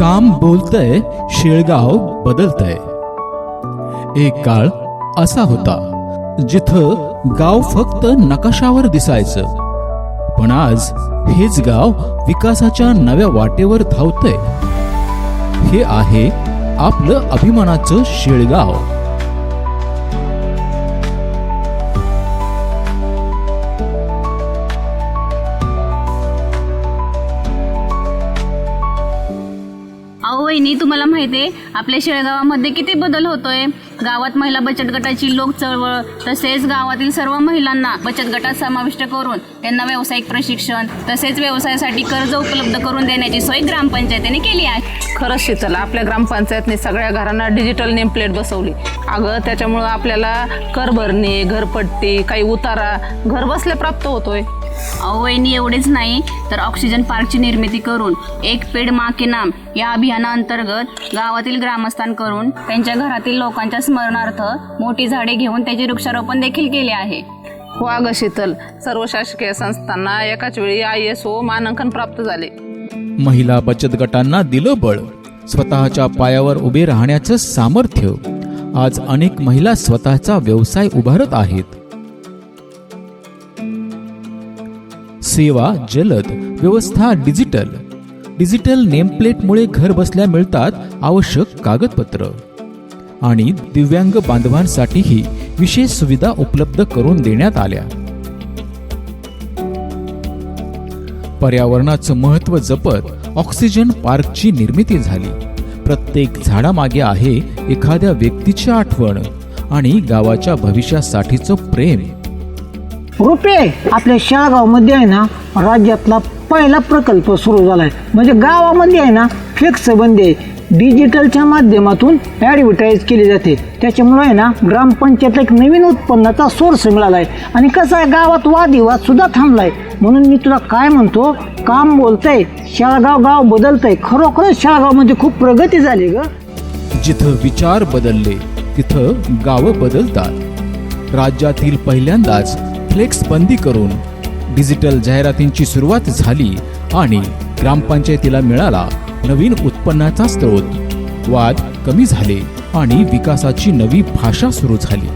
काम बोलतंय, शेळगाव बदलतंय. एक काळ असा होता जिथं गाव फक्त नकाशावर दिसायचं, पण आज हेच गाव विकासाच्या नव्या वाटेवर धावतंय. हे आहे आपलं अभिमानाचं शेळगाव. अहो वहिनी, तुम्हाला माहिती आहे आपल्या शेळगावामध्ये किती बदल होतोय. गावात महिला बचत गटाची लोक चळवळ, तसेच गावातील सर्व महिलांना बचत गटात समाविष्ट करून त्यांना व्यावसायिक प्रशिक्षण तसेच व्यवसायासाठी कर्ज उपलब्ध करून देण्याची सोय ग्रामपंचायतीने केली आहे. खरंच शीतल, आपल्या ग्रामपंचायतने सगळ्या घरांना डिजिटल नेम प्लेट बसवली. अगं, त्याच्यामुळं आपल्याला कर भरणे, घरपट्टी, काही उतारा घर बसल्या प्राप्त होतोय. अहो वहिनी, एवढेच नाही तर ऑक्सिजन पार्कची निर्मिती करून एक पेड माँ के नाम या अभियानाअंतर्गत गावातील ग्रामस्थांकडून त्यांच्या घरातील लोकांच्या स्मरणार्थ मोठी झाडे घेऊन त्याचे वृक्षारोपण देखील केले आहे. हो अगं शीतल, सर्व शासकीय संस्थांना एकाच वेळी ISO मानांकन प्राप्त झाले. महिला बचत गटांना दिलं बळ, स्वतःच्या पायावर उभे राहण्याचं सामर्थ्य. आज अनेक महिला स्वतःचा व्यवसाय उभारत आहेत. सेवा जलद, व्यवस्था डिजिटल नेमप्लेटमुळे घर बसल्या मिळतात आवश्यक कागदपत्र. आणि दिव्यांग बांधवांसाठीही विशेष सुविधा उपलब्ध करून देण्यात आल्या. पर्यावरणाचं महत्त्व जपत ऑक्सिजन पार्कची निर्मिती झाली. प्रत्येक झाडामागे आहे एखाद्या व्यक्तीची आठवण आणि गावाच्या भविष्यासाठीचं प्रेम. रुपे, आपल्या शेळगाव मध्ये आहे ना राज्यातला पहिला प्रकल्प सुरू झालाय. म्हणजे गावामध्ये आहे ना फ्लेक्स बंदी आहे, डिजिटलच्या माध्यमातून ॲडव्हर्टाईज केली जाते. त्याच्यामुळे आहे ना ग्रामपंचायतला एक नवीन उत्पन्नाचा सोर्स मिळालाय. आणि कसं आहे, गावात वादविवाद सुद्धा थांबलाय. म्हणून मी तुला काय म्हणतो, काम बोलतंय, शेळगाव गाव बदलतंय. खरोखरच शेळगावमध्ये खूप प्रगती झाली ग. जिथं विचार बदलले तिथं गावं बदलतात. राज्यातील पहिल्यांदाच फ्लेक्स बंदी करून डिजिटल जाहिरातींची सुरुवात झाली आणि ग्रामपंचायतीला मिळाला नवीन उत्पन्नाचा स्रोत. वाद कमी झाले आणि विकासाची नवी भाषा सुरू झाली.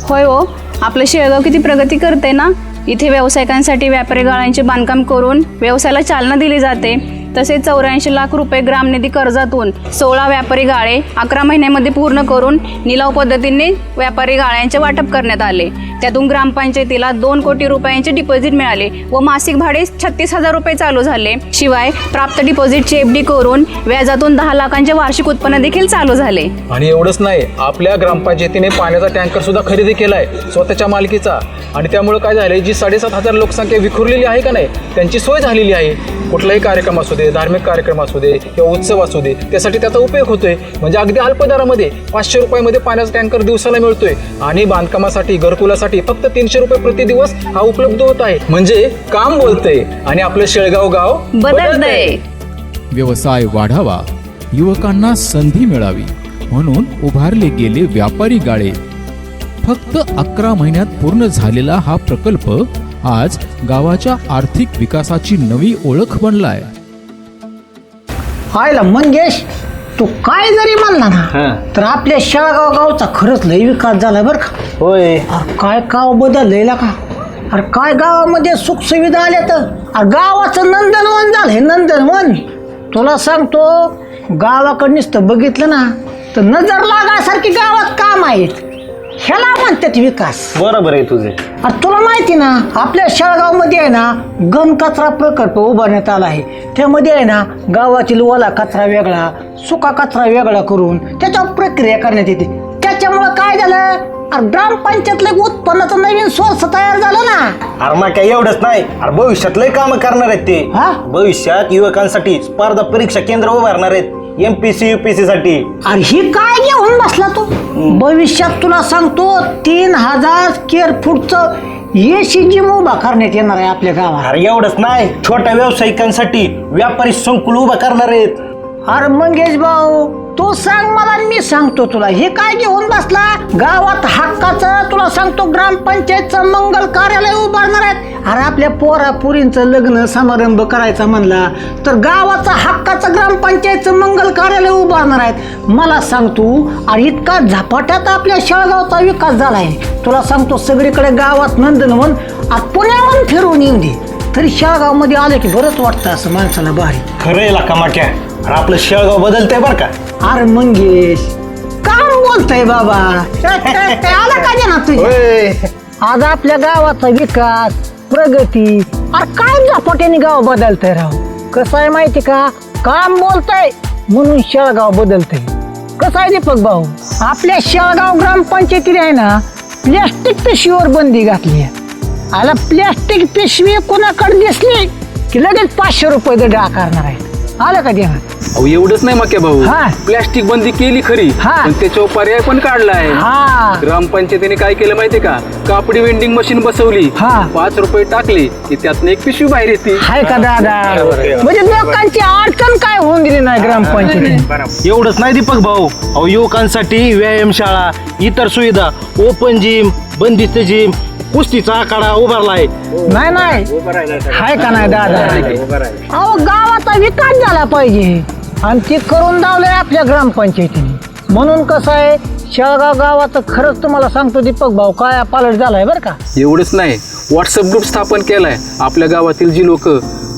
होय हो, आपलं शेळगाव किती प्रगती करते ना. इथे व्यावसायिकांसाठी व्यापारी गाळ्यांचे बांधकाम करून व्यवसायाला चालना दिली जाते. तसेच 84 लाख रुपये ग्रामनिधी कर्जातून 16 व्यापारी गाळे 11 महिन्यामध्ये पूर्ण करून निलाव पद्धतीने व्यापारी गाळ्यांचे वाटप करण्यात आले. त्यातून ग्रामपंचायतीला 2 कोटी रुपयांचे डिपॉझिट मिळाले व मासिक भाडे 36,000 रुपये चालू झाले. शिवाय प्राप्त डिपॉझिटची FD करून व्याजातून 10 लाखांचे वार्षिक उत्पन्न देखील चालू झाले. आणि एवढंच नाही, आपल्या ग्रामपंचायतीने पाण्याचा टँकर सुद्धा खरेदी केलाय स्वतःच्या मालकीचा. आणि त्यामुळे काय झालंय, जी 7,500 लोकसंख्या विखुरलेली आहे का नाही, त्यांची सोय झालेली आहे. कुठलाही कार्यक्रम असू दे, धार्मिक कार्यक्रम असू दे किंवा उत्सव असू दे, त्यासाठी त्याचा उपयोग होतोय. म्हणजे अगदी अल्प दरामध्ये 500 रुपयामध्ये पाण्याचा टँकर दिवसाला मिळतोय. आणि बांधकामासाठी, घरकुलासाठी फक्त 300 रुपये प्रति दिवस हा उपलब्ध होत आहे. म्हणजे काम बोलतंय आणि आपलं शेळगाव गाव बदलतंय. व्यवसाय वाढावा, युवकांना संधी मिळावी म्हणून उभारले गेले व्यापारी गाळे. फक्त 11 महिन्यात पूर्ण झालेला हा प्रकल्प आज गावाच्या आर्थिक विकासाची नवी ओळख बनलाय. हायला मंगेश, तू काय जरी म्हणला ना तर आपल्या शेळगाव गावचा खरंच लय विकास झाला बरं का. होय, अरे काय गाव बदललंय का. अरे काय गावामध्ये सुख सुविधा आल्या तर. अरे गावाचं नंदनवन झालंय, नंदनवन. तुला सांगतो, गावाकडे नुसतं बघितलं ना तर नजर लागायसारखी गावात काम आहेत. ह्याला म्हणतात विकास. बरोबर आहे तुझे. अरे तुला माहिती ना, आपल्या शेळगावमध्ये आहे ना घनकचरा प्रकल्प उभारण्यात आला आहे. त्यामध्ये आहे ना गावातील ओला कचरा वेगळा, सुका कचरा वेगळा करून त्याच्यावर प्रक्रिया करण्यात येते. त्याच्यामुळं काय झालं, अरे ग्रामपंचायतला उत्पन्नाचा नवीन सोर्स तयार झाला ना. अरे मग काय एवढंच नाही, अरे भविष्यात लय काम करणार आहेत ते. भविष्यात युवकांसाठी स्पर्धा परीक्षा केंद्र उभारणार आहेत, MPC UPC साठी. अरे ही काय घेऊन बसला तू. भविष्यात तुला सांगतो 3000 स्क्वेअर फूटचं AC जिम उभा करण्यात येणार आहे आपल्या गावात. अरे एवढंच नाही, छोट्या व्यावसायिकांसाठी व्यापारी संकुल उभा करणार आहेत. अरे मंगेश भाऊ, तू सांग मला आणि मी सांगतो तुला, हे काय घेऊन बसला. गावात हक्काचं तुला सांगतो ग्रामपंचायतचं मंगल कार्यालय उभारणार आहेत. अरे आपल्या पोरा पुरींचं लग्न समारंभ करायचा म्हणला तर गावाचा हक्काचं डिजिटल कार्यालय उभारणार आहेत. मला सांगतो आणि इतका झपाट्यात आपल्या शेळगावचा विकास झालाय. तुला सांगतो सगळीकडे गावात नंदनवन आज पुण्याहून फिरून येऊ दे तरी शेळगावमध्ये आलं की बरंच वाटतं असं माणसाला भारी. खरं आहे का माक्या? अरे आपलं शेळगाव बदलतंय बरं का. अरे मंगेश काम बोलतय बाबा. आला का ना तुझ्या आज आपल्या गावाचा विकास प्रगती अरे काय झपाट्याने गाव बदलतंय राव. कसं आहे माहिती का काम बोलतंय म्हणून शेळगाव बदलतंय. कसं आहे दीपक भाऊ आपल्या शेळगाव ग्रामपंचायतीने आहे ना प्लॅस्टिक पिशवीवर बंदी घातली आहे. आला प्लॅस्टिक पिशवी कोणाकडे दिसली की लगेच 500 रुपये दंड आकारणार आहे. आलं का देणार. अहो एवढंच नाही मक्या भाऊ, हा. प्लॅस्टिक बंदी केली खरी हा. पण त्याच्यावर पर्याय पण काढलाय. हा ग्रामपंचायतीने काय केलं माहितीये का, कापडी वेंडिंग मशीन बसवली. हा. 5 रुपये टाकले की त्यातनं एक पिशवी बाहेर येते. हाय का दादा म्हणजे लोकांची अडचण काय होऊन दिली नाही ग्रामपंचायत. एवढंच नाही दीपक भाऊ, अहो युवकांसाठी व्यायामशाळा, इतर सुविधा, ओपन जिम, बंदिस्त जिम, कुस्तीचा आखाडा उभारलाय. नाही हाय का नाही दादा. अहो गावाचा विकास झाला पाहिजे आणि ते करून दावलंय आपल्या ग्रामपंचायतीने. म्हणून कसं आहे शेळगाव गावाचं खरंच तुम्हाला सांगतो दीपक भाऊ काय पालट झालाय बरं का. एवढंच नाही, व्हॉट्सअप ग्रुप स्थापन केलाय. आपल्या गावातील जी लोक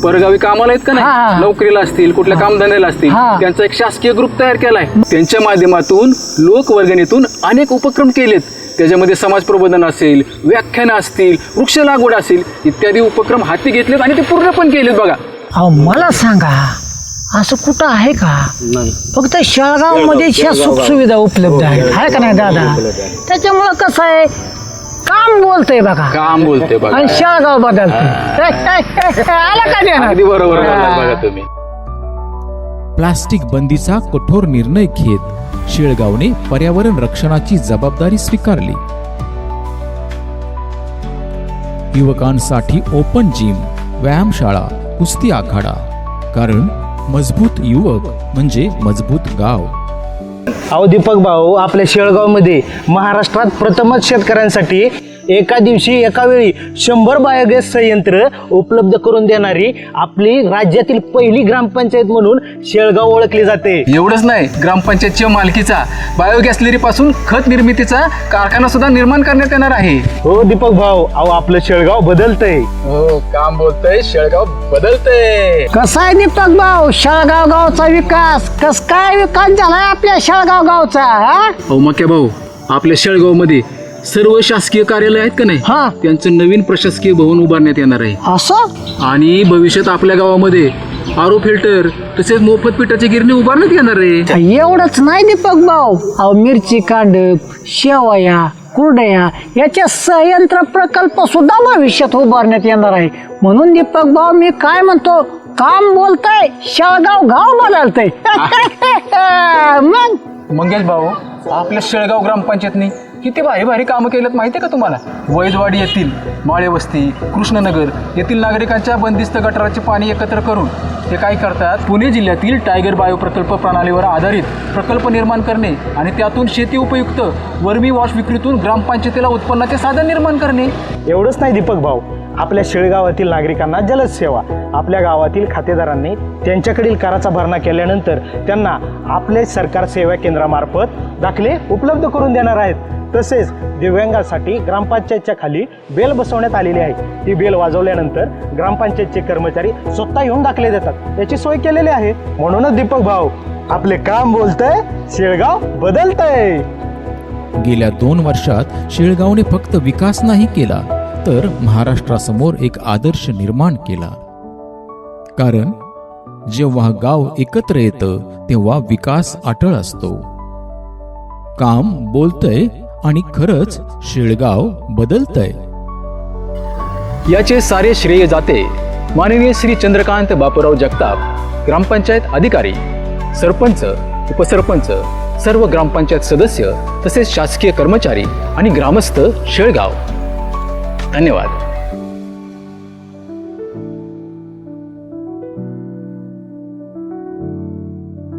परगावी कामाला आहेत का हा. नाही, नोकरीला असतील, कुठल्या कामधंद्याला असतील, हा. त्यांचा एक शासकीय ग्रुप तयार केलाय. त्यांच्या माध्यमातून लोकवर्गणीतून अनेक उपक्रम केलेत. त्याच्यामध्ये समाज प्रबोधन असेल, व्याख्यानं असतील, वृक्ष लागवड असेल इत्यादी उपक्रम हाती घेतलेत आणि ते पूर्ण पण केलेत बघा. अहो मला सांगा असं कुठं आहे का. फक्त शेळगाव मध्ये सुख सुविधा उपलब्ध आहेत हाय का नाही दादा. त्याच्यामुळं कसं आहे काम बोलतंय बघा काम बोलते बघा. आणि शेळगाव बदलतंय. आला का देणार. अगदी बरोबर बोललात बघा तुम्ही. प्लास्टिक बंदीचा कठोर निर्णय घेत शेळगावने पर्यावरण रक्षणाची जबाबदारी स्वीकारली. युवकांसाठी ओपन जिम, व्यायामशाळा, कुस्ती आखाडा. कारण मजबूत युवक म्हणजे मजबूत गाव. अहो दीपक भाऊ आपल्या शेळगावमध्ये महाराष्ट्रात प्रथमच शेतकऱ्यांसाठी एका दिवशी एका वेळी 100 बायोगॅस संयंत्र उपलब्ध करून देणारी आपली राज्यातील पहिली ग्रामपंचायत म्हणून शेळगाव ओळखली जाते. एवढंच नाही, ग्रामपंचायतच्या मालकीचा बायोगॅस स्लरीपासून खत निर्मितीचा कारखाना सुद्धा निर्माण करण्यात येणार आहे. हो दीपक भाऊ, अहो आपलं शेळगाव बदलतंय. हो काम बोलतंय, शेळगाव बदलतंय. कसा आहे दीपक भाऊ शेळगाव गावचा विकास कस काय विकास झालाय आपल्या शेळगाव गावचा. अहो मक्या भाऊ आपल्या शेळगाव मध्ये सर्व शासकीय कार्यालय आहेत का नाही, हा. त्यांचं नवीन प्रशासकीय भवन उभारण्यात येणार आहे. असं आणि भविष्यात आपल्या गावामध्ये आरो फिल्टर तसेच मोफत पिठाची गिरणी उभारण्यात येणार आहे. एवढंच नाही दीपक भाऊ अहो मिरची कांडप, शेवया, कुरडया याचे संयंत्र प्रकल्प सुद्धा भविष्यात उभारण्यात येणार आहे. म्हणून दीपक भाऊ मी काय म्हणतो काम बोलतंय शेळगाव गाव बदलतंय. मग मंगेश भाऊ आपल्या शेळगाव ग्रामपंचायतनी किती भारी भारी कामं केलेत माहिती आहे का तुम्हाला. वैदवाडी येथील माळेवस्ती, कृष्णनगर येथील नागरिकांच्या बंदिस्त गटाराचे पाणी एकत्र करून ते काय करतात, पुणे जिल्ह्यातील टायगर बायो प्रकल्प प्रणालीवर आधारित प्रकल्प निर्माण करणे आणि त्यातून शेती उपयुक्त वर्मी वॉश विक्रीतून ग्रामपंचायतीला उत्पन्नाचे साधन निर्माण करणे. एवढंच नाही दीपक भाऊ, आपल्या शेळगावातील नागरिकांना जलद सेवा. आपल्या गावातील खातेदारांनी त्यांच्याकडील कराचा भरणा केल्यानंतर त्यांना आपले सरकार सेवा केंद्रामार्फत दाखले उपलब्ध करून देणार आहेत. तसेच दिव्यांगासाठी ग्रामपंचायतच्या खाली बेल बसवण्यात आलेली आहे. ती बेल वाजवल्यानंतर ग्रामपंचायतचे कर्मचारी स्वतः येऊन दाखले देतात. याची सोय केलेली आहे. म्हणूनच दीपक भाऊ आपले काम बोलतंय, शेळगाव बदलतंय. गेल्या 2 वर्षात शेळगावने फक्त विकास नाही केला तर महाराष्ट्रासमोर एक आदर्श निर्माण केला. कारण जेव्हा गाव एकत्र येतं तेव्हा विकास अटळ असतो. काम बोलतंय आणि खरंच शेळगाव बदलतंय. याचे सारे श्रेय जाते माननीय श्री चंद्रकांत बापूराव जगताप, ग्रामपंचायत अधिकारी, सरपंच, उपसरपंच, सर्व ग्रामपंचायत सदस्य तसेच शासकीय कर्मचारी आणि ग्रामस्थ शेळगाव. धन्यवाद.